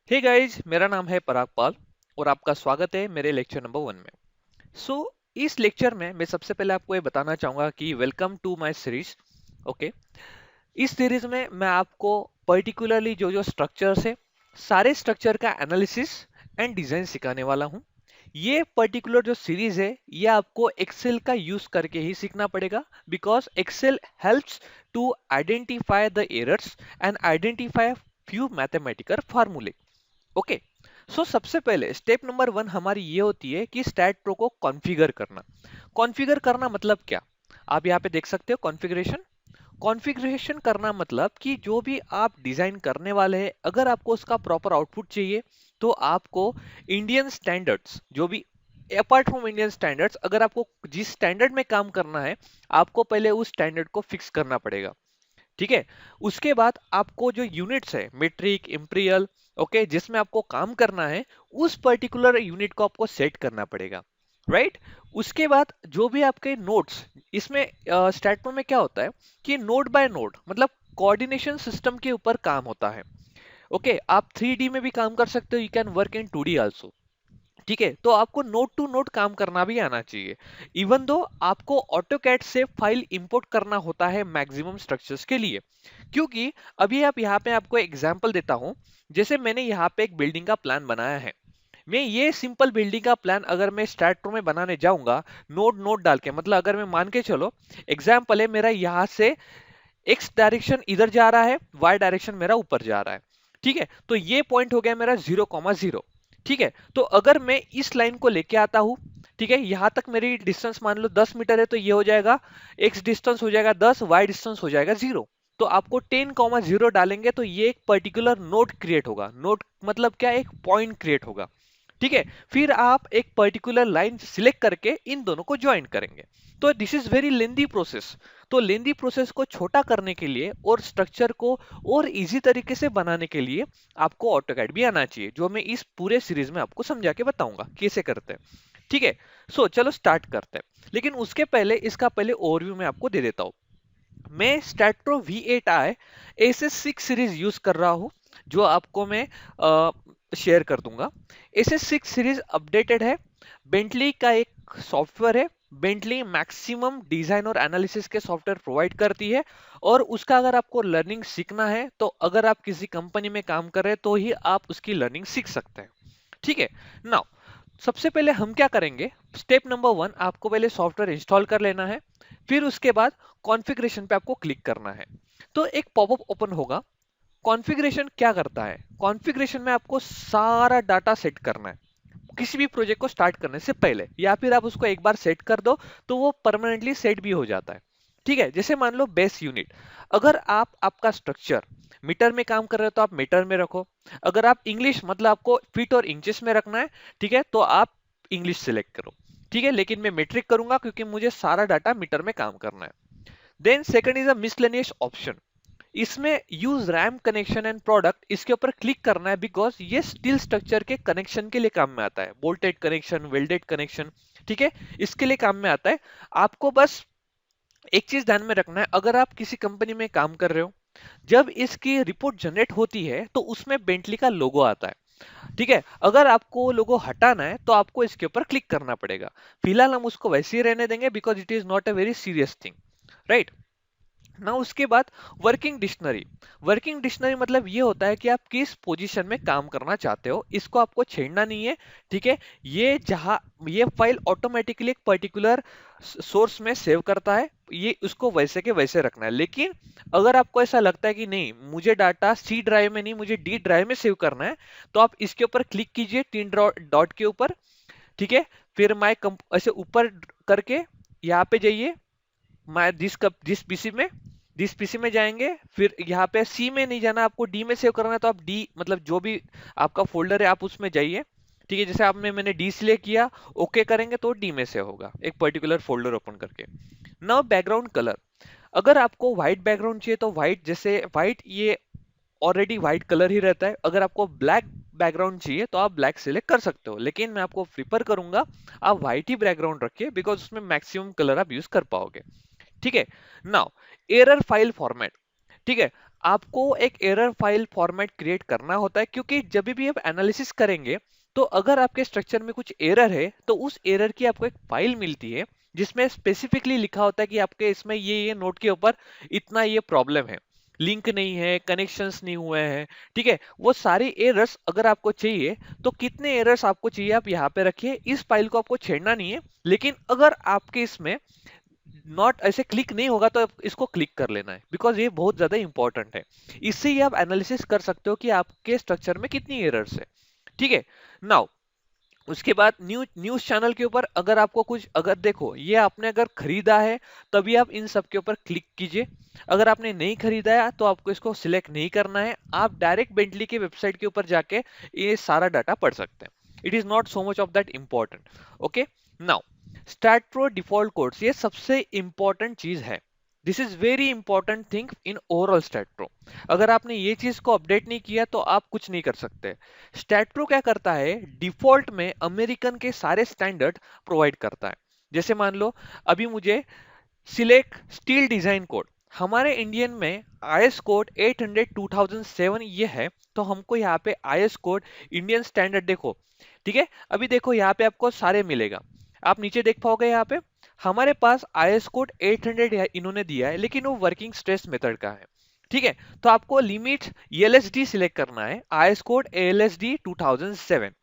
Hey guys, मेरा नाम है पराग पाल और आपका स्वागत है मेरे लेक्चर नंबर 1 में। सो इस लेक्चर में मैं सबसे पहले आपको ये बताना चाहूँगा कि welcome to my series. Okay, इस सीरीज में मैं आपको पर्टिकुलरली जो जो स्ट्रक्चर्स है, सारे स्ट्रक्चर का एनालिसिस एंड डिज़ाइन सिखाने वाला हूँ। ये पर्टिकुलर जो सीरीज है ये आपको एक्सेल का यूज करके ही सीखना पड़ेगा, because Excel helps to identify the errors and identify few mathematical फार्मूले। ओके, सो सबसे पहले स्टेप नंबर 1 हमारी ये होती है कि स्टैट प्रो को कॉन्फ़िगर करना। कॉन्फ़िगर करना मतलब क्या? आप यहाँ पे देख सकते हो कॉन्फ़िगरेशन। कॉन्फ़िगरेशन करना मतलब कि जो भी आप डिजाइन करने वाले हैं, अगर आपको उसका प्रॉपर आउटपुट चाहिए तो आपको इंडियन स्टैंडर्ड्स, जो भी अपार्ट फ्रॉम इंडियन स्टैंडर्ड्स, अगर आपको जिस स्टैंडर्ड में काम करना है, आपको पहले उस स्टैंडर्ड को फिक्स करना पड़ेगा। ठीक है, उसके बाद आपको जो यूनिट्स है, मीट्रिक, इंपीरियल, ओके, जिसमें आपको काम करना है, उस पर्टिकुलर यूनिट को आपको सेट करना पड़ेगा। राइट, उसके बाद जो भी आपके नोड्स, इसमें स्टैटफॉर्म में क्या होता है कि नोड बाय नोड मतलब कोऑर्डिनेशन सिस्टम के ऊपर काम होता है। ओके, आप 3D में भी काम कर सकते हो, you can work in 2D also. ठीक है, तो आपको नोड टू नोड काम करना भी आना चाहिए। इवन दो आपको ऑटोकैड से फाइल इंपोर्ट करना होता है मैक्सिमम स्ट्रक्चर्स के लिए, क्योंकि अभी आप यहाँ पे आपको एग्जांपल देता हूँ। जैसे मैंने यहाँ पे एक बिल्डिंग का प्लान बनाया है। मैं ये सिंपल बिल्डिंग का प्लान अगर मैं स्टार्ट में बनाने जाऊंगा, नोड नोड डाल के, मतलब अगर मैं मान के चलो, एग्जाम्पल है मेरा यहाँ से एक्स डायरेक्शन इधर जा रहा है, वाई डायरेक्शन मेरा ऊपर जा रहा है। ठीक है, तो ये पॉइंट हो गया मेरा 0,0। ठीक है, तो अगर मैं इस लाइन को लेके आता हूं, ठीक है, यहां तक मेरी डिस्टेंस मान लो 10 मीटर है, तो ये हो जाएगा एक्स डिस्टेंस हो जाएगा 10, वाई डिस्टेंस हो जाएगा 0। तो आपको 10,0 डालेंगे तो ये एक पर्टिकुलर नोड क्रिएट होगा। नोड मतलब क्या? एक पॉइंट क्रिएट होगा। ठीक है, फिर आप एक पर्टिकुलर लाइन सिलेक्ट करके इन दोनों को ज्वाइन करेंगे। तो this is very lengthy process. तो लेंदी प्रोसेस को छोटा करने के लिए और स्ट्रक्चर को और इजी तरीके से बनाने के लिए आपको ऑटोकैड भी आना चाहिए, जो मैं इस पूरे सीरीज में आपको समझा के बताऊंगा कैसे करते हैं। ठीक है, सो चलो स्टार्ट करते हैं, लेकिन उसके पहले इसका पहले ओवरव्यू मैं आपको दे देता हूँ। मैं स्टैट्रो V8i SS6 सीरीज यूज कर रहा हूँ, जो आपको मैं शेयर कर दूंगा। SS6 सीरीज अपडेटेड है, बेंटली का एक सॉफ्टवेयर है। बेंटली मैक्सिमम डिजाइन और एनालिसिस के सॉफ्टवेयर प्रोवाइड करती है, और उसका अगर आपको लर्निंग सीखना है तो अगर आप किसी कंपनी में काम कर रहे हैं तो ही आप उसकी लर्निंग सीख सकते हैं। ठीक है, नाउ सबसे पहले हम क्या करेंगे, स्टेप नंबर 1, आपको पहले सॉफ्टवेयर इंस्टॉल कर लेना है। फिर उसके बाद कॉन्फ़िगरेशन पे आपको क्लिक करना है, तो एक पॉपअप ओपन होगा। कॉन्फ़िगरेशन क्या करता है? कॉन्फ़िगरेशन में आपको सारा डाटा सेट करना है किसी भी प्रोजेक्ट को स्टार्ट करने से पहले, या फिर आप उसको एक बार सेट कर दो तो वो परमानेंटली सेट भी हो जाता है। ठीक है, जैसे मान लो बेस यूनिट, अगर आप आपका स्ट्रक्चर मीटर में काम कर रहे हो तो आप मीटर में रखो। अगर आप इंग्लिश मतलब आपको फीट और इंचेस में रखना है, ठीक है, तो आप इंग्लिश सेलेक्ट करो। ठीक है, लेकिन मैं मेट्रिक करूंगा क्योंकि मुझे सारा डाटा मीटर में काम करना है। Then second is a miscellaneous option. इसमें use RAM connection and product, इसके ऊपर क्लिक करना है, बिकॉज ये स्टील स्ट्रक्चर के कनेक्शन के लिए काम में आता है। बोल्टेड कनेक्शन, वेल्डेड कनेक्शन, ठीक है, इसके लिए काम में आता है। आपको बस एक चीज ध्यान में रखना है, अगर आप किसी कंपनी में काम कर रहे हो, जब इसकी रिपोर्ट जनरेट होती है तो उसमें बेंटली का लोगो आता है। ठीक है, अगर आपको लोगो हटाना है तो आपको इसके ऊपर क्लिक करना पड़ेगा। फिलहाल हम उसको वैसे ही रहने देंगे, because it is not a very serious thing. Right ना, उसके बाद वर्किंग डिक्शनरी। वर्किंग डिक्शनरी मतलब ये होता है कि आप किस पोजीशन में काम करना चाहते हो, इसको आपको छेड़ना नहीं है। ठीक है, ये जहां ये फाइल ऑटोमेटिकली एक पर्टिकुलर सोर्स में सेव करता है, ये उसको वैसे के वैसे रखना है। लेकिन अगर आपको ऐसा लगता है कि नहीं, मुझे डाटा सी ड्राइव में नहीं, मुझे डी ड्राइव में सेव करना है, तो आप इसके ऊपर क्लिक कीजिए, तीन डॉट के ऊपर। ठीक है, फिर माय ऐसे ऊपर करके यहाँ पे जाइए, माय दिस पीसी में, दिस पीसी में जाएंगे। फिर यहाँ पे सी में नहीं जाना, आपको डी में सेव करना है, तो आप डी मतलब जो भी आपका फोल्डर है आप उसमें जाइए। ठीक है, जैसे आपने मैंने डी सिलेक्ट किया, ओके करेंगे तो डी में सेव होगा एक पर्टिकुलर फोल्डर ओपन करके। नाउ बैकग्राउंड कलर, अगर आपको व्हाइट बैकग्राउंड चाहिए तो व्हाइट, जैसे व्हाइट ये ऑलरेडी व्हाइट कलर ही रहता है। अगर आपको ब्लैक बैकग्राउंड चाहिए तो आप ब्लैक सिलेक्ट कर सकते हो, लेकिन मैं आपको प्रिफर करूंगा आप व्हाइट ही बैकग्राउंड रखिए, बिकॉज उसमें मैक्सिमम कलर आप यूज कर पाओगे। ठीक है, नाउ एरर फाइल फॉर्मेट। ठीक है, आपको एक एरर फाइल फॉर्मेट क्रिएट करना होता है, क्योंकि जब भी आप एनालिसिस करेंगे तो अगर आपके स्ट्रक्चर में कुछ एरर है तो उस एरर की आपको एक फाइल मिलती है जिसमें स्पेसिफिकली लिखा होता है कि आपके इसमें ये नोड के ऊपर इतना ये प्रॉब्लम है, लिंक नहीं है, कनेक्शंस नहीं हुए हैं। ठीक है, वो सारी एरर्स अगर आपको चाहिए तो कितने एरर्स आपको चाहिए आप यहाँ पे रखिए, इस फाइल को आपको छेड़ना नहीं है। लेकिन अगर आपके इसमें नॉट ऐसे क्लिक नहीं होगा तो आप इसको क्लिक कर लेना है, बिकॉज ये बहुत ज्यादा इंपॉर्टेंट है। इससे ही आप एनालिसिस कर सकते हो कि आपके स्ट्रक्चर में कितनी एरर्स है। ठीक है, नाउ उसके बाद न्यूज चैनल के ऊपर अगर आपको कुछ, अगर देखो ये आपने अगर खरीदा है तभी आप इन सब के ऊपर क्लिक कीजिए। अगर आपने नहीं खरीदा है तो आपको इसको सिलेक्ट नहीं करना है, आप डायरेक्ट बेंटली के वेबसाइट के ऊपर जाके ये सारा डाटा पढ़ सकते हैं। It is not so much of that important. Okay, now Statro default codes, ये सबसे इंपॉर्टेंट चीज है। This is very important thing in overall Statro. अगर आपने ये चीज को अपडेट नहीं किया तो आप कुछ नहीं कर सकते। स्टैट्रो क्या करता है, डिफॉल्ट में अमेरिकन के सारे स्टैंडर्ड प्रोवाइड करता है। जैसे मान लो अभी मुझे सिलेक्ट स्टील डिजाइन कोड, हमारे इंडियन में आईएस कोड 800 2007 ये है, तो हमको यहाँ पे आईएस कोड इंडियन स्टैंडर्ड देखो। ठीक है, अभी देखो यहाँ पे आपको सारे मिलेगा, आप नीचे देख पाओगे यहाँ पे हमारे पास आईएस कोड 800 इन्होंने दिया है, लेकिन वो वर्किंग स्ट्रेस मेथड का है। ठीक है, तो आपको लिमिट एलएसडी सिलेक्ट करना है, आईएस कोड एलएसडी 2007।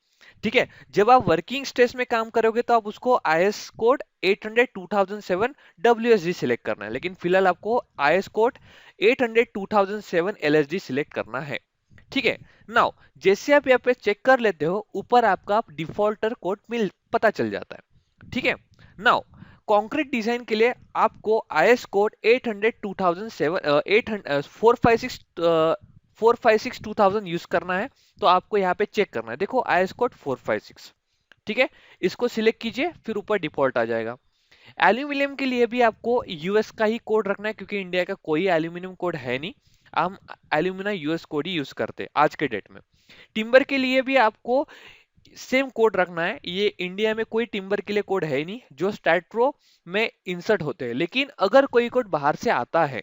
ठीक है, जब आप वर्किंग स्ट्रेस में काम करोगे तो आप उसको आईएस कोड 800 2007 डब्ल्यूएसडी सिलेक्ट करना है, लेकिन फिलहाल आपको आईएस कोड 800 2007 एलएसडी सिलेक्ट करना है। ठीक है, नाउ जैसे आप यहाँ पे चेक कर लेते हो ऊपर आपका डिफॉल्टर कोड मिल पता चल जाता है। ठीक है, नाउ कॉन्क्रीट डिजाइन के लिए आपको आईएस कोड 800 2007 456 2000 यूज करना है। तो आपको यहाँ पे चेक करना है, देखो आईएस कोड 456। ठीक है, इसको सिलेक्ट कीजिए, फिर ऊपर डिफॉल्ट आ जाएगा। एल्यूमिनियम के लिए भी आपको यूएस का ही कोड रखना है, क्योंकि इंडिया का कोई एल्यूमिनियम कोड है नहीं, हम एल्यूमिना यूएस कोड ही यूज करते हैं आज के डेट में। टिम्बर के लिए भी आपको सेम कोड रखना है, ये इंडिया में कोई टिम्बर के लिए कोड है ही नहीं जो स्टैट्रो में इंसर्ट होते हैं। लेकिन अगर कोई कोड बाहर से आता है,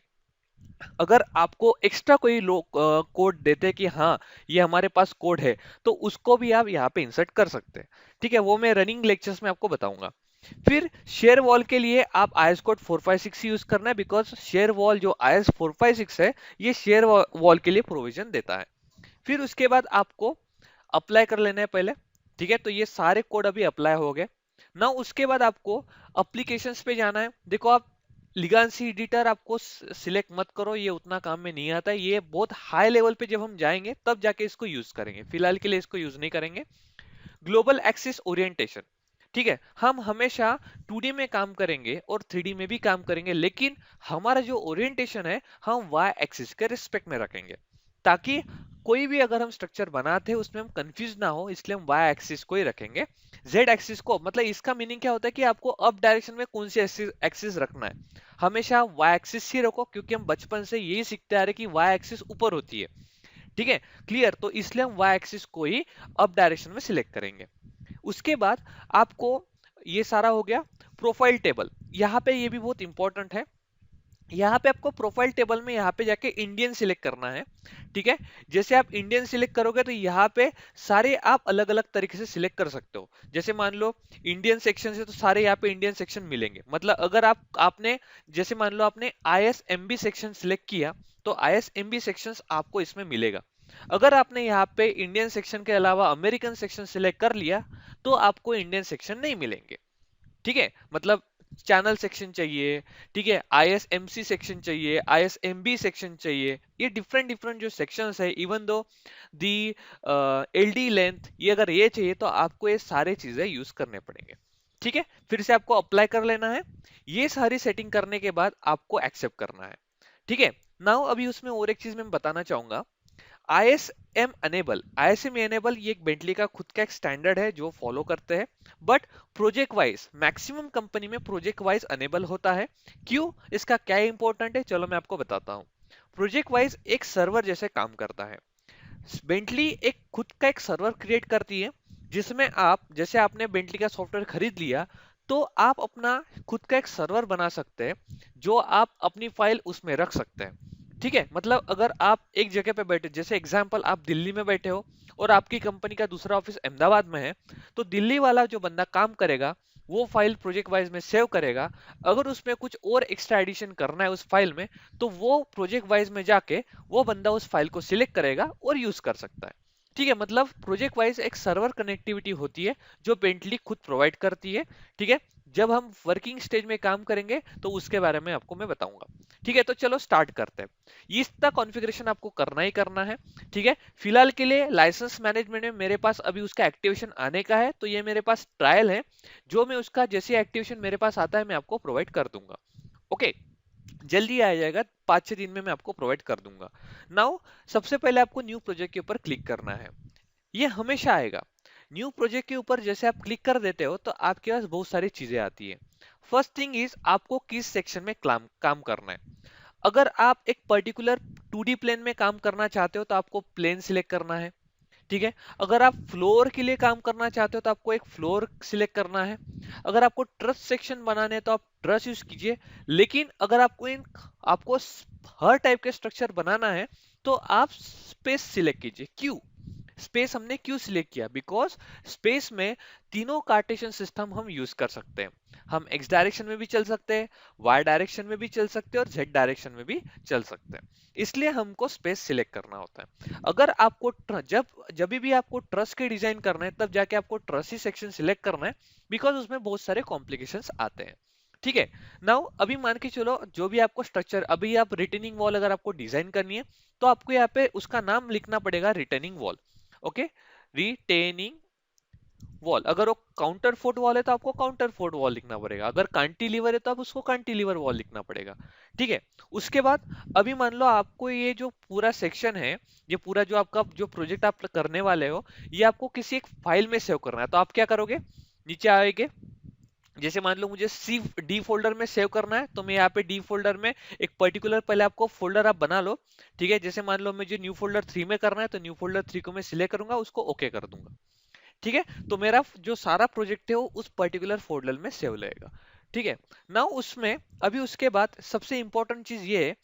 अगर आपको एक्स्ट्रा कोई लोग कोड देते हैं कि हाँ ये हमारे पास कोड है, तो उसको भी आप यहाँ पे इंसर्ट कर सकते हैं। ठीक है, वो मैं रनिंग लेक्चर्स में आपको बताऊंगा। फिर शेयर वॉल के लिए आप आईएस कोड 456 यूज करना है, बिकॉज शेयर वॉल जो आईएस 456 है ये शेयर वॉल के लिए प्रोविजन देता है। फिर उसके बाद आपको अप्लाई कर लेना है पहले। ठीक है, तो ये सारे कोड अभी अप्लाई हो गए ना। उसके बाद आपको एप्लीकेशंस पे जाना है। देखो आप लिगेंसी एडिटर आपको सिलेक्ट मत करो, ये उतना काम में नहीं आता है, ये बहुत हाई लेवल पे जब हम जाएंगे तब जाके इसको यूज करेंगे, फिलहाल के लिए इसको यूज नहीं करेंगे। ग्लोबल एक्सिस ओरिएंटेशन, ठीक है, हम हमेशा 2D में काम करेंगे और 3D में भी काम करेंगे, लेकिन हमारा जो ओरिएंटेशन है हम वाई एक्सिस के रिस्पेक्ट में रखेंगे, ताकि कोई भी अगर हम स्ट्रक्चर बनाते हैं उसमें हम कंफ्यूज ना हो, इसलिए हम वाई एक्सिस को ही रखेंगे। जेड एक्सिस को, मतलब इसका मीनिंग क्या होता है कि आपको अप डायरेक्शन में कौन सी एक्सिस रखना है, हमेशा वाई एक्सिस ही रखो, क्योंकि हम बचपन से यही सीखते आ रहे कि वाई एक्सिस ऊपर होती है। ठीक है, क्लियर, तो इसलिए हम वाई एक्सिस को ही अप डायरेक्शन में सिलेक्ट करेंगे। उसके बाद आपको ये सारा हो गया। प्रोफाइल टेबल, यहाँ पे ये भी बहुत इंपॉर्टेंट है। यहाँ पे आपको प्रोफाइल टेबल में यहाँ पे जाके इंडियन सिलेक्ट करना है। ठीक है, जैसे आप इंडियन सिलेक्ट करोगे तो यहाँ पे सारे आप अलग अलग तरीके से सिलेक्ट कर सकते हो। जैसे मान लो इंडियन सेक्शन से तो सारे यहाँ पे इंडियन सेक्शन मिलेंगे, मतलब अगर आपने जैसे मान लो आपने आईएसएमबी सेक्शन सिलेक्ट किया तो आईएसएमबी सेक्शन आपको इसमें मिलेगा। अगर आपने यहाँ पे इंडियन सेक्शन के अलावा अमेरिकन सेक्शन सिलेक्ट कर लिया तो आपको इंडियन सेक्शन नहीं मिलेंगे। ठीक है, मतलब चैनल सेक्शन चाहिए, ठीक है, आईएसएमसी सेक्शन चाहिए, आईएसएमबी सेक्शन चाहिए, ये डिफरेंट डिफरेंट जो सेक्शंस है, इवन दो दी एलडी लेंथ, ये अगर ये चाहिए तो आपको ये सारे चीजें यूज करने पड़ेंगे। ठीक है, फिर से आपको अप्लाई कर लेना है। ये सारी सेटिंग करने के बाद आपको एक्सेप्ट करना है। ठीक है, नाउ अभी उसमें और एक चीज मैं बताना चाहूंगा। आईएसएम एनेबल ये एक बेंटली का खुद का एक स्टैंडर्ड है जो फॉलो करते हैं, but project wise maximum company में प्रोजेक्ट वाइज अनेबल होता है। क्यों, इसका क्या इंपॉर्टेंट है, चलो मैं आपको बताता हूँ। प्रोजेक्ट वाइज एक सर्वर जैसे काम करता है। बेंटली एक खुद का एक सर्वर क्रिएट करती है, जिसमें आप, जैसे आपने बेंटली का सॉफ्टवेयर खरीद लिया तो आप अपना खुद का एक सर्वर बना सकते हैं, जो आप अपनी फाइल उसमें रख सकते हैं। ठीक है, मतलब अगर आप एक जगह पे बैठे, जैसे एग्जांपल आप दिल्ली में बैठे हो और आपकी कंपनी का दूसरा ऑफिस अहमदाबाद में है, तो दिल्ली वाला जो बंदा काम करेगा वो फाइल प्रोजेक्ट वाइज में सेव करेगा। अगर उसमें कुछ और एक्स्ट्रा एडिशन करना है उस फाइल में, तो वो प्रोजेक्ट वाइज में जाके वो बंदा उस फाइल को सिलेक्ट करेगा और यूज कर सकता है। ठीक है, मतलब प्रोजेक्ट वाइज एक सर्वर कनेक्टिविटी होती है जो बेंटली खुद प्रोवाइड करती है। ठीक है, जब हम वर्किंग स्टेज में काम करेंगे तो उसके बारे में आपको मैं बताऊंगा। ठीक है, तो चलो स्टार्ट करते हैं। इसका कॉन्फ़िगरेशन आपको करना ही करना है। ठीक है, फिलहाल के लिए लाइसेंस मैनेजमेंट में मेरे पास अभी उसका एक्टिवेशन आने का है, तो ये मेरे पास ट्रायल है, जो मैं उसका जैसे एक्टिवेशन मेरे पास आता है मैं आपको प्रोवाइड कर दूंगा। ओके, जल्दी आ जाएगा, 5-6 दिन में मैं आपको प्रोवाइड कर दूंगा। नाउ सबसे पहले आपको न्यू प्रोजेक्ट के ऊपर क्लिक करना है। ये हमेशा आएगा। न्यू प्रोजेक्ट के ऊपर जैसे आप क्लिक कर देते हो तो आपके पास बहुत सारी चीजें आती है। फर्स्ट थिंग इज आपको किस सेक्शन में काम करना है। अगर आप एक पर्टिकुलर 2D प्लेन में काम करना चाहते हो तो आपको प्लेन सिलेक्ट करना है। ठीक है, अगर आप फ्लोर के लिए काम करना चाहते हो तो आपको एक फ्लोर सिलेक्ट करना है। अगर आपको ट्रस सेक्शन बनाने हैं तो आप ट्रस यूज कीजिए। लेकिन अगर आपको हर टाइप के स्ट्रक्चर बनाना है तो आप स्पेस सिलेक्ट कीजिए। क्यों स्पेस हमने क्यों सिलेक्ट किया? बिकॉज स्पेस में तीनों कार्टेशियन सिस्टम हम यूज कर सकते हैं। हम एक्स डायरेक्शन में भी चल सकते हैं, वाई डायरेक्शन में भी चल सकते हैं और जेड डायरेक्शन में भी चल सकते हैं। इसलिए हमको स्पेस सिलेक्ट करना होता है। अगर आपको जब जब भी आपको ट्रस के डिजाइन करना है तब जाके आपको ट्रस ही सेक्शन सिलेक्ट करना है, बिकॉज उसमें बहुत सारे कॉम्प्लिकेशंस आते हैं। ठीक है, नाउ अभी मान के चलो जो भी आपको स्ट्रक्चर, अभी आप रिटेनिंग वॉल अगर आपको डिजाइन करनी है तो आपको यहाँ पे उसका नाम लिखना पड़ेगा, retaining wall. Okay, retaining wall. अगर वो काउंटर फोर्ट वॉल है तो आपको काउंटर फोर्ट वॉल लिखना पड़ेगा, अगर कांटिलीवर है तो आप उसको कांटिलीवर वॉल लिखना पड़ेगा। ठीक है, उसके बाद अभी मान लो आपको ये जो पूरा सेक्शन है, ये पूरा जो आपका जो प्रोजेक्ट आप करने वाले हो, ये आपको किसी एक फाइल में सेव करना है। तो आप क्या करोगे, नीचे आएंगे, जैसे मान लो मुझे सी डी फोल्डर में सेव करना है तो मैं यहाँ पे डी फोल्डर में एक पर्टिकुलर पहले आपको फोल्डर आप बना लो। ठीक है, जैसे मान लो मुझे न्यू फोल्डर 3 में करना है तो न्यू फोल्डर 3 को मैं सिलेक्ट करूंगा, उसको ओके कर दूंगा। ठीक है, तो मेरा जो सारा प्रोजेक्ट है वो उस पर्टिकुलर फोल्डर में सेव रहेगा। ठीक है, ना उसमें अभी उसके बाद सबसे इंपॉर्टेंट चीज ये है,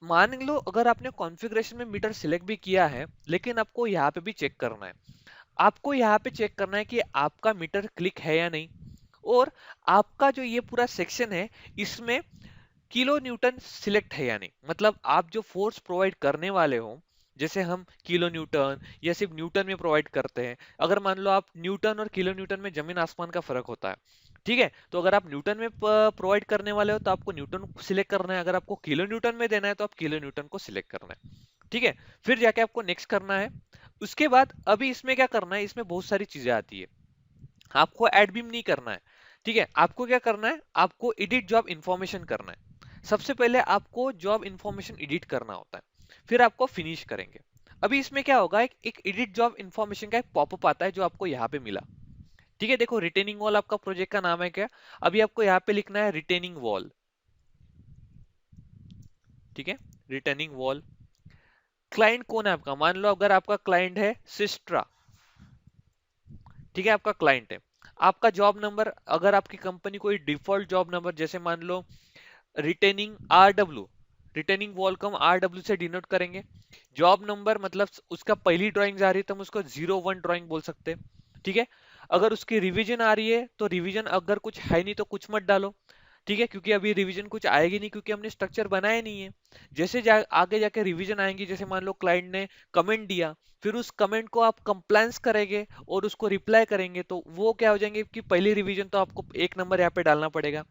मान लो अगर आपने कॉन्फ़िगरेशन में मीटर सिलेक्ट भी किया है लेकिन आपको यहाँ पे भी चेक करना है। आपको यहाँ पे चेक करना है कि आपका मीटर क्लिक है या नहीं, और आपका जो ये पूरा सेक्शन है इसमें किलो न्यूटन सिलेक्ट है या नहीं। मतलब आप जो फोर्स प्रोवाइड करने वाले हो, जैसे हम किलो न्यूटन या सिर्फ न्यूटन में प्रोवाइड करते हैं, अगर मान लो आप न्यूटन और किलो न्यूटन में जमीन आसमान का फर्क होता है। ठीक है, तो अगर आप न्यूटन में प्रोवाइड करने वाले हो तो आपको न्यूटन सिलेक्ट करना है, अगर आपको किलो न्यूटन में देना है तो आप किलो न्यूटन को सिलेक्ट करना है। ठीक है, फिर जाके आपको नेक्स्ट करना है। उसके बाद अभी इसमें क्या करना है, इसमें बहुत सारी चीजें आती है। आपको एड बीम नहीं करना है। ठीक है, आपको क्या करना है, आपको एडिट जॉब इंफॉर्मेशन करना है। सबसे पहले आपको जॉब इंफॉर्मेशन एडिट करना होता है, फिर आपको फिनिश करेंगे। अभी इसमें क्या होगा, एक एडिट जॉब इंफॉर्मेशन का एक पॉपअप आता है जो आपको यहाँ पे मिला। ठीक है, देखो रिटेनिंग वॉल आपका प्रोजेक्ट का नाम है क्या, अभी आपको यहाँ पे लिखना है रिटेनिंग वॉल। ठीक है, रिटेनिंग वॉल। क्लाइंट कौन है आपका, मान लो अगर आपका क्लाइंट है सिस्ट्रा। ठीक है, आपका क्लाइंट है। आपका जॉब नंबर, अगर आपकी कंपनी कोई डिफॉल्ट जॉब नंबर, जैसे मान लो रिटेनिंग RW, रिटेनिंग वॉल को हम RW से डिनोट करेंगे। जॉब नंबर मतलब उसका पहली ड्राइंग आ रही है तो हम उसको 01 ड्राइंग बोल सकते हैं। ठीक है, अगर उसकी रिवीजन आ रही है तो रिवीजन अगर कुछ है नहीं तो कुछ मत डालो। ठीक है, क्योंकि अभी रिवीजन कुछ आएगी नहीं क्योंकि हमने स्ट्रक्चर बनाया नहीं है। जैसे आगे जाके रिवीजन आएंगी, जैसे मान लो क्लाइंट ने कमेंट दिया, फिर उस कमेंट को आप कंप्लायंस करेंगे और उसको रिप्लाई करेंगे तो वो क्या हो जाएंगे कि पहली रिवीजन तो आपको 1 नंबर यहाँ पे डालना पड़ेगा।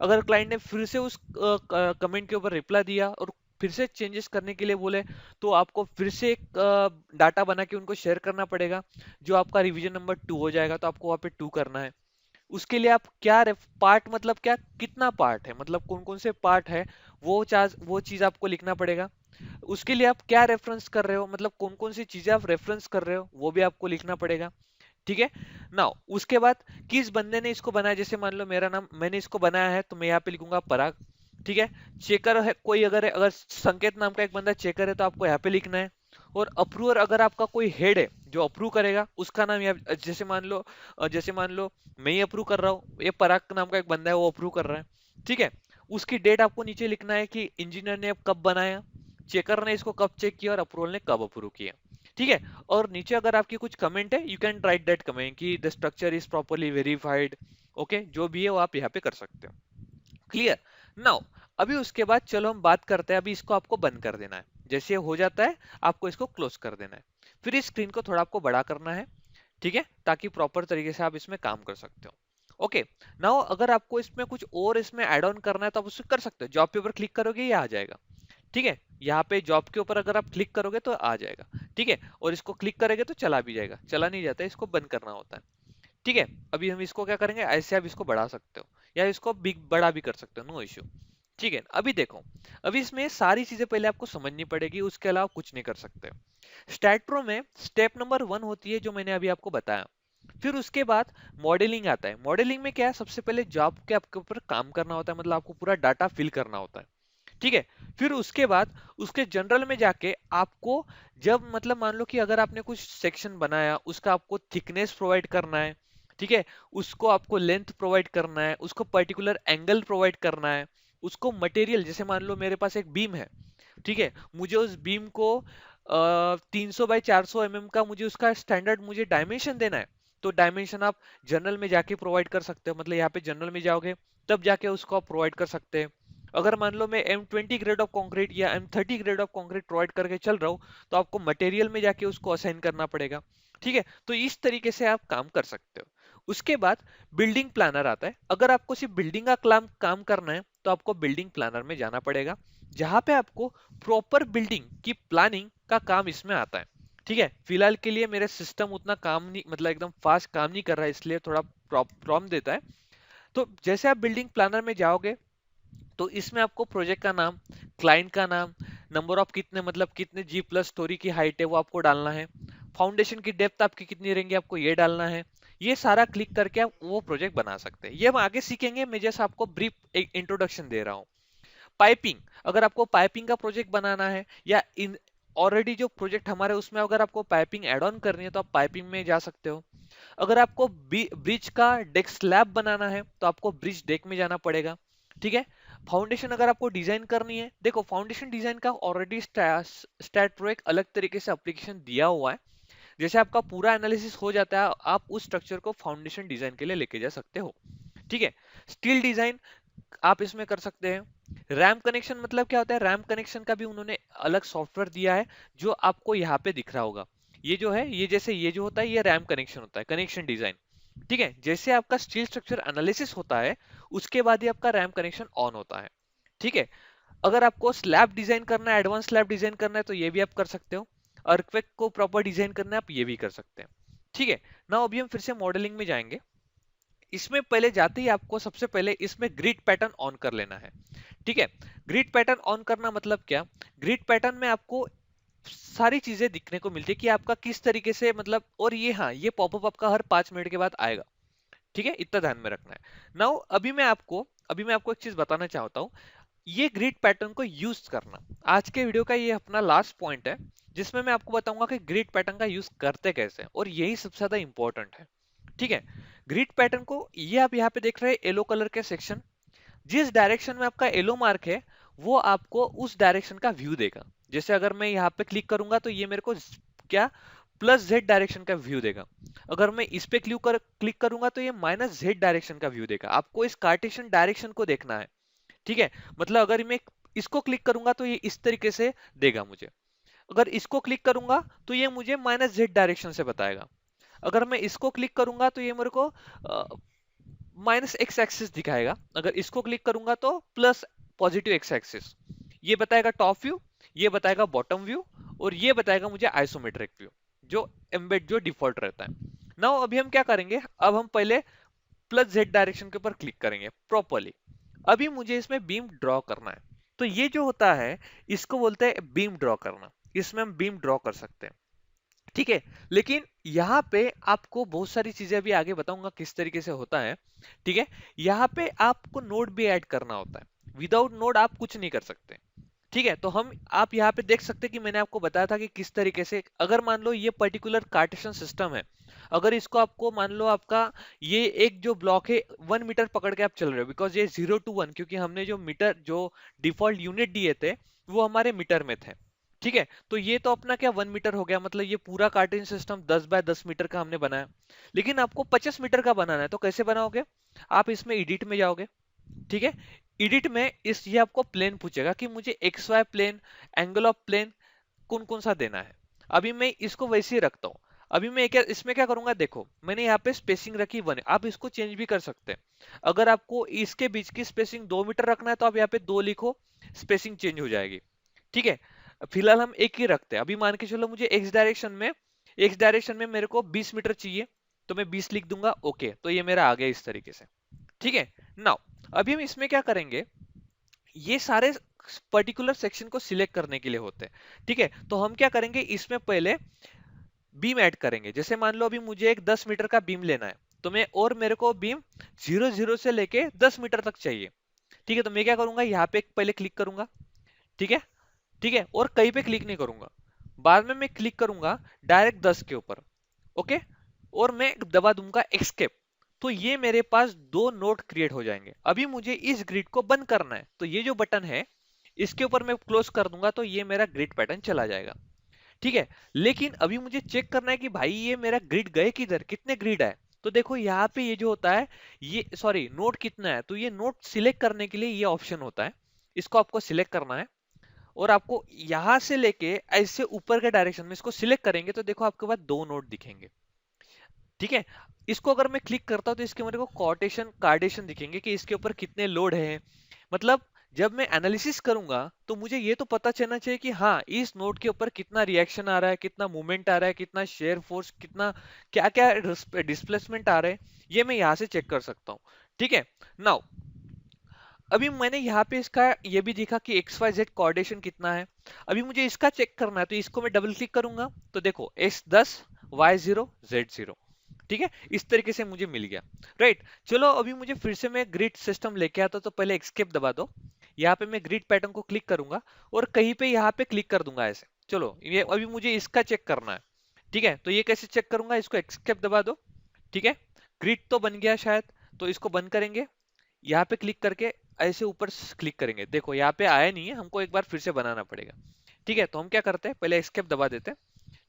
अगर क्लाइंट ने फिर से उस कमेंट के ऊपर रिप्लाई दिया और फिर से चेंजेस करने के लिए बोले तो आपको फिर से एक डाटा बना के उनको शेयर करना पड़ेगा, जो आपका रिवीजन नंबर 2 हो जाएगा, तो आपको वहाँ पे 2 करना है। उसके लिए आप क्या पार्ट, मतलब क्या कितना पार्ट है, मतलब कौन कौन से पार्ट है, वो चीज आपको लिखना पड़ेगा। उसके लिए आप क्या रेफरेंस कर रहे हो, मतलब कौन कौन सी चीजें आप रेफरेंस कर रहे हो वो भी आपको लिखना पड़ेगा। ठीक है, नाउ उसके बाद किस बंदे ने इसको बनाया, जैसे मान लो मेरा नाम, मैंने इसको बनाया है तो मैं यहाँ पे लिखूंगा पराग। ठीक है, चेकर है कोई, अगर है, अगर संकेत नाम का एक बंदा चेकर है तो आपको यहाँ पे लिखना है। और अप्रूवर, अगर आपका कोई हेड है जो अप्रूव करेगा उसका नाम यहाँ, जैसे मान लो मैं ही अप्रूव कर रहा हूँ, ये पराग नाम का एक बंदा है वो अप्रूव कर रहा है। ठीक है, उसकी डेट आपको नीचे लिखना है कि इंजीनियर ने कब बनाया। चेकर ने इसको कब चेक किया और अप्रूवल ने कब अप्रूव किया। ठीक है, और नीचे अगर आपकी कुछ कमेंट है, you can write that comment कि the structure is properly verified. Okay, जो भी है वो आप यहाँ पे कर सकते हो। क्लियर। नाउ अभी उसके बाद चलो हम बात करते हैं, अभी इसको आपको बंद कर देना है। जैसे ये हो जाता है आपको इसको क्लोज कर देना है। फिर इस स्क्रीन को थोड़ा आपको बड़ा करना है, ठीक है, ताकि प्रॉपर तरीके से आप इसमें काम कर सकते हो। ओके, नाउ अगर आपको इसमें कुछ और इसमें ऐड ऑन करना है तो आप उससे कर सकते हो। जॉब के ऊपर क्लिक करोगे ये आ जाएगा। ठीक है, यहाँ पे जॉब के ऊपर अगर आप क्लिक करोगे तो आ जाएगा। ठीक है, और इसको क्लिक करेंगे तो चला भी जाएगा, चला नहीं जाता है, इसको बंद करना होता है। ठीक है, अभी हम इसको क्या करेंगे, ऐसे आप इसको बढ़ा सकते हो या इसको बिग बड़ा भी कर सकते हो, नो इश्यू। ठीक है, अभी देखो, अभी इसमें सारी चीजें पहले आपको समझनी पड़ेगी, उसके अलावा कुछ नहीं कर सकते। स्टैट्रो में स्टेप नंबर 1 होती है जो मैंने अभी आपको बताया। फिर उसके बाद मॉडलिंग आता है। मॉडलिंग में क्या है, सबसे पहले जॉब के आपके ऊपर काम करना होता है, मतलब आपको पूरा डाटा फिल करना होता है। ठीक है, फिर उसके बाद उसके जनरल में जाके आपको, जब मतलब मान लो कि अगर आपने कुछ सेक्शन बनाया, उसका आपको थिकनेस प्रोवाइड करना है। ठीक है, उसको आपको लेंथ प्रोवाइड करना है, उसको पर्टिकुलर एंगल प्रोवाइड करना है, उसको मटेरियल, जैसे मान लो मेरे पास एक बीम है। ठीक है, मुझे उस बीम को 300 बाई 400 mm का मुझे उसका स्टैंडर्ड मुझे डायमेंशन देना है। तो डायमेंशन आप जनरल में जाके प्रोवाइड कर सकते हो, मतलब यहाँ पे जनरल में जाओगे तब जाके उसको आप प्रोवाइड कर सकते हैं। अगर मान लो मैं M20 ग्रेड ऑफ कंक्रीट या M30 grade of concrete provide करके चल रहा हूँ, तो आपको मटेरियल में जाके उसको असाइन करना पड़ेगा। ठीक है, तो इस तरीके से आप काम कर सकते हो। उसके बाद बिल्डिंग प्लानर आता है। अगर आपको सिर्फ बिल्डिंग का काम करना है तो आपको बिल्डिंग प्लानर में जाना पड़ेगा, जहां पे आपको प्रॉपर बिल्डिंग की प्लानिंग का काम इसमें आता है। ठीक है, फिलहाल के लिए मेरे सिस्टम उतना काम नहीं, मतलब एकदम फास्ट काम नहीं कर रहा है, इसलिए थोड़ा प्रॉब्लम देता है। तो जैसे आप बिल्डिंग प्लानर में जाओगे तो इसमें आपको प्रोजेक्ट का नाम, क्लाइंट का नाम, नंबर ऑफ कितने, मतलब कितने जी प्लस स्टोरी की हाइट है वो आपको डालना है, फाउंडेशन की डेप्थ आपकी कितनी रहेंगी आपको ये डालना है। ये सारा क्लिक करके आप वो प्रोजेक्ट बना सकते हैं। ये हम आगे सीखेंगे, मैं जैसे आपको ब्रीफ एक इंट्रोडक्शन दे रहा हूँ। पाइपिंग, अगर आपको पाइपिंग का प्रोजेक्ट बनाना है या इन ऑलरेडी जो प्रोजेक्ट हमारे उसमें अगर आपको पाइपिंग ऐड ऑन करनी है तो आप पाइपिंग में जा सकते हो। अगर आपको ब्रिज का डेक स्लैब बनाना है तो आपको ब्रिज डेक में जाना पड़ेगा। ठीक है, फाउंडेशन अगर आपको डिजाइन करनी है, देखो फाउंडेशन डिजाइन का ऑलरेडी स्टैट्रो एक अलग तरीके से एप्लीकेशन दिया हुआ है। जैसे आपका पूरा एनालिसिस हो जाता है, आप उस स्ट्रक्चर को फाउंडेशन डिजाइन के लिए लेके जा सकते हो। ठीक है, स्टील डिजाइन आप इसमें कर सकते हैं। रैम कनेक्शन मतलब क्या होता है, रैम कनेक्शन का भी उन्होंने अलग सॉफ्टवेयर दिया है जो आपको यहाँ पे दिख रहा होगा। ये जो है, ये जैसे ये जो होता है ये रैम कनेक्शन होता है, कनेक्शन डिजाइन। ठीक है, जैसे आपका स्टील स्ट्रक्चर एनालिसिस होता है उसके बाद ही आपका रैम कनेक्शन ऑन होता है। ठीक है, अगर आपको स्लैब डिजाइन करना है, एडवांस स्लैब डिजाइन करना है तो ये भी आप कर सकते हो। अर्थक्वेक को प्रॉपर डिजाइन करना है आप ये भी कर सकते हैं। ठीक है, ना अभी हम फिर से मॉडलिंग में जाएंगे। इसमें पहले जाते ही आपको सबसे पहले इसमें ग्रिड पैटर्न ऑन कर लेना है। ठीक है, ग्रिड पैटर्न ऑन करना मतलब क्या, ग्रिड पैटर्न में आपको सारी चीजें दिखने को मिलती है कि आपका किस तरीके से, मतलब, और ये हाँ, ये पॉपअप आपका हर 5 मिनट के बाद आएगा। ठीक है, इतना ध्यान में रखना है। नाउ अभी मैं आपको एक चीज बताना चाहता हूँ। ये ग्रिड पैटर्न को यूज करना आज के वीडियो का ये अपना लास्ट पॉइंट है, जिसमें मैं आपको बताऊंगा कि ग्रिड पैटर्न का यूज करते कैसे हैं, और यही सबसे ज्यादा इंपॉर्टेंट है। ठीक है, ग्रिड पैटर्न को ये आप यहाँ पे देख रहे हैं येलो कलर के सेक्शन, जिस डायरेक्शन में आपका येलो मार्क है वो आपको उस डायरेक्शन का व्यू देगा। जैसे अगर मैं यहाँ पे क्लिक करूंगा तो ये मेरे को क्या, प्लस जेड डायरेक्शन का व्यू देगा। अगर मैं इस पे क्लिक करूंगा तो ये माइनस जेड डायरेक्शन का व्यू देगा। आपको इस कार्टेशियन डायरेक्शन को देखना है। ठीक है, मतलब अगर मैं इसको क्लिक करूंगा तो ये इस तरीके से देगा मुझे, अगर इसको क्लिक करूंगा तो ये मुझे माइनस जेड डायरेक्शन से बताएगा, अगर मैं इसको क्लिक करूंगा तो ये मेरे को माइनस एक्स एक्सिस दिखाएगा, अगर इसको क्लिक करूंगा तो प्लस पॉजिटिव एक्स एक्सिस। ये बताएगा टॉप व्यू, ये बताएगा बॉटम व्यू, और ये बताएगा मुझे आइसोमेट्रिक व्यू, जो एम्बेड जो डिफॉल्ट रहता है। नाउ अभी हम क्या करेंगे, अब हम पहले प्लस जेड डायरेक्शन के ऊपर क्लिक करेंगे प्रॉपरली। अभी मुझे इसमें बीम ड्रॉ करना है, तो ये जो होता है इसको बोलते हैं बीम ड्रॉ करना। इसमें हम बीम ड्रॉ कर सकते हैं। ठीक है, लेकिन यहाँ पे आपको बहुत सारी चीजें अभी आगे बताऊंगा किस तरीके से होता है। ठीक है, यहाँ पे आपको नोड भी ऐड करना होता है, विदाउट नोड आप कुछ नहीं कर सकते। ठीक है, तो हम आप यहाँ पे देख सकते हैं कि मैंने आपको बताया था कि किस तरीके से, अगर मान लो ये पर्टिकुलर कार्टेशियन सिस्टम है, अगर इसको आपको मान लो आपका ये एक जो ब्लॉक है 1 मीटर पकड़ के आप चल रहे हो, बिकॉज ये 0 to 1, क्योंकि हमने जो मीटर जो डिफॉल्ट यूनिट दिए थे वो हमारे मीटर में थे। ठीक है, तो ये तो अपना क्या 1 मीटर हो गया, मतलब ये पूरा कार्टेशियन सिस्टम 10 बाय 10 मीटर का हमने बनाया। लेकिन आपको 50 मीटर का बनाना है, तो कैसे बनाओगे? आप इसमें एडिट में जाओगे। ठीक है, एडिट में इस ये आपको प्लेन पूछेगा कि मुझे X Y plane, angle of plane कौन कौन सा देना है। अभी मैं इसको वैसे ही रखता हूँ। अभी मैं क्या इसमें क्या करूंगा, देखो मैंने यहाँ पे स्पेसिंग रखी 1, आप इसको चेंज भी कर सकते हैं। अगर आपको इसके बीच की स्पेसिंग 2 मीटर रखना है तो आप यहाँ पे 2 लिखो, स्पेसिंग चेंज हो जाएगी। ठीक है, फिलहाल हम एक ही रखते हैं। अभी मान के चलो मुझे एक्स डायरेक्शन में मेरे को 20 मीटर चाहिए, तो मैं 20 लिख दूंगा। ओके, तो ये मेरा आ गया इस तरीके से। ठीक है, नाउ अभी हम इसमें क्या करेंगे, ये सारे पर्टिकुलर सेक्शन को सिलेक्ट करने के लिए होते हैं। ठीक है, तो हम क्या करेंगे, इसमें पहले बीम ऐड करेंगे। जैसे मान लो अभी मुझे एक 10 मीटर का बीम लेना है, तो मैं और मेरे को बीम 0 0 से लेके 10 मीटर तक चाहिए। ठीक है, तो मैं क्या करूंगा, यहाँ पे पहले क्लिक करूंगा। ठीक है, ठीक है, और कहीं पे क्लिक नहीं करूंगा। बाद में मैं क्लिक करूंगा डायरेक्ट 10 के ऊपर। ओके, और मैं दबा दूंगा एस्केप। तो ये मेरे पास 2 नोड क्रिएट हो जाएंगे। अभी मुझे इस ग्रिड को बंद करना है, तो ये जो बटन है इसके ऊपर मैं क्लोज कर दूंगा, तो ये मेरा ग्रिड पैटर्न चला जाएगा। ठीक है, लेकिन अभी मुझे चेक करना है कि भाई ये मेरा ग्रिड गए किधर, कितने ग्रिड है। तो देखो यहाँ पे ये जो होता है, ये सॉरी नोड कितना है, तो ये नोड सिलेक्ट करने के लिए ये ऑप्शन होता है। इसको आपको सिलेक्ट करना है, और आपको यहां से लेके ऐसे ऊपर के डायरेक्शन में इसको सिलेक्ट करेंगे, तो देखो आपके पास 2 नोड दिखेंगे। ठीक है, इसको अगर मैं क्लिक करता हूं तो इसके मेरे को कार्डेशन दिखेंगे कि इसके ऊपर कितने लोड है। मतलब जब मैं एनालिसिस करूंगा तो मुझे ये तो पता चलना चाहिए कि हाँ इस नोड के ऊपर कितना रिएक्शन आ रहा है, कितना मूवमेंट आ रहा है, कितना शेयर फोर्स, कितना क्या क्या डिस्प्लेसमेंट आ रहे हैं, ये मैं यहाँ से चेक कर सकता हूँ। ठीक है, नाउ अभी मैंने यहाँ पे इसका ये भी दिखा कि एक्स वाई जेड कोऑर्डिनेशन कितना है। अभी मुझे इसका चेक करना है, तो इसको मैं डबल क्लिक करूंगा, तो देखो x10 y0 z0। ठीक है, इस तरीके से मुझे मिल गया। राइट, चलो अभी मुझे फिर से मैं ग्रिड सिस्टम लेके आता, तो पहले एस्केप दबा दो। यहाँ पे मैं ग्रिड पैटर्न को क्लिक करूंगा और कहीं पे यहाँ पे क्लिक कर दूंगा ऐसे। चलो ये अभी मुझे इसका चेक करना है। ठीक है, तो ये कैसे चेक करूंगा, इसको एस्केप दबा दो। ठीक है, ग्रिड तो बन गया शायद, तो इसको बंद करेंगे। यहाँ पे क्लिक करके ऐसे ऊपर क्लिक करेंगे, देखो यहाँ पे आया नहीं है, हमको एक बार फिर से बनाना पड़ेगा। ठीक है, तो हम क्या करते हैं, पहले एस्केप दबा देते हैं।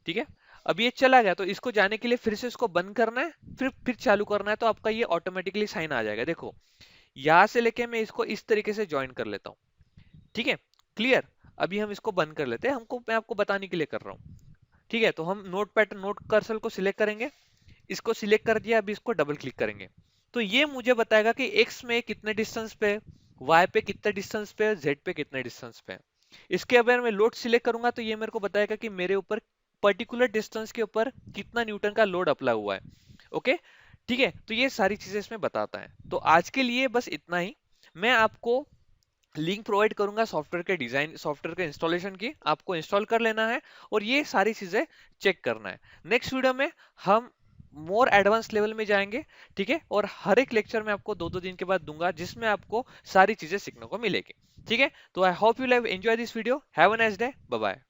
ठीक है, अब ये चला गया, तो इसको जाने के लिए फिर से इसको बंद करना है, फिर चालू करना है, तो आपका ये ऑटोमेटिकली साइन आ जाएगा। देखो यहाँ से लेके मैं इसको इस तरीके से ज्वाइन कर लेता हूँ। ठीक है, क्लियर। अभी हम इसको बंद कर लेते हैं, मैं आपको बताने के लिए कर रहा हूँ। ठीक है, तो हम नोट कर्सर को सिलेक्ट करेंगे, इसको सिलेक्ट कर दिया, अभी इसको डबल क्लिक करेंगे, तो ये मुझे बताएगा कि एक्स में कितने डिस्टेंस पे, वाई पे कितने डिस्टेंस पे, जेड पे कितने डिस्टेंस पे। इसके अगर मैं लोड सिलेक्ट करूंगा तो ये मेरे को बताएगा कि मेरे ऊपर पर्टिकुलर डिस्टेंस के ऊपर कितना न्यूटन का लोड अप्लाई हुआ है। ओके, ठीक है, तो ये सारी चीजें इसमें बताता है। तो आज के लिए बस इतना ही। मैं आपको लिंक प्रोवाइड करूंगा सॉफ्टवेयर के डिजाइन, सॉफ्टवेयर के इंस्टॉलेशन की, आपको इंस्टॉल कर लेना है और ये सारी चीजें चेक करना है। नेक्स्ट वीडियो में हम मोर एडवांस लेवल में जाएंगे। ठीक है, और हर एक लेक्चर में आपको 2 2 दिन के बाद दूंगा, जिसमें आपको सारी चीजें सीखने को मिलेगी। ठीक है, तो I hope you have enjoy this video. Have a nice day, bye bye.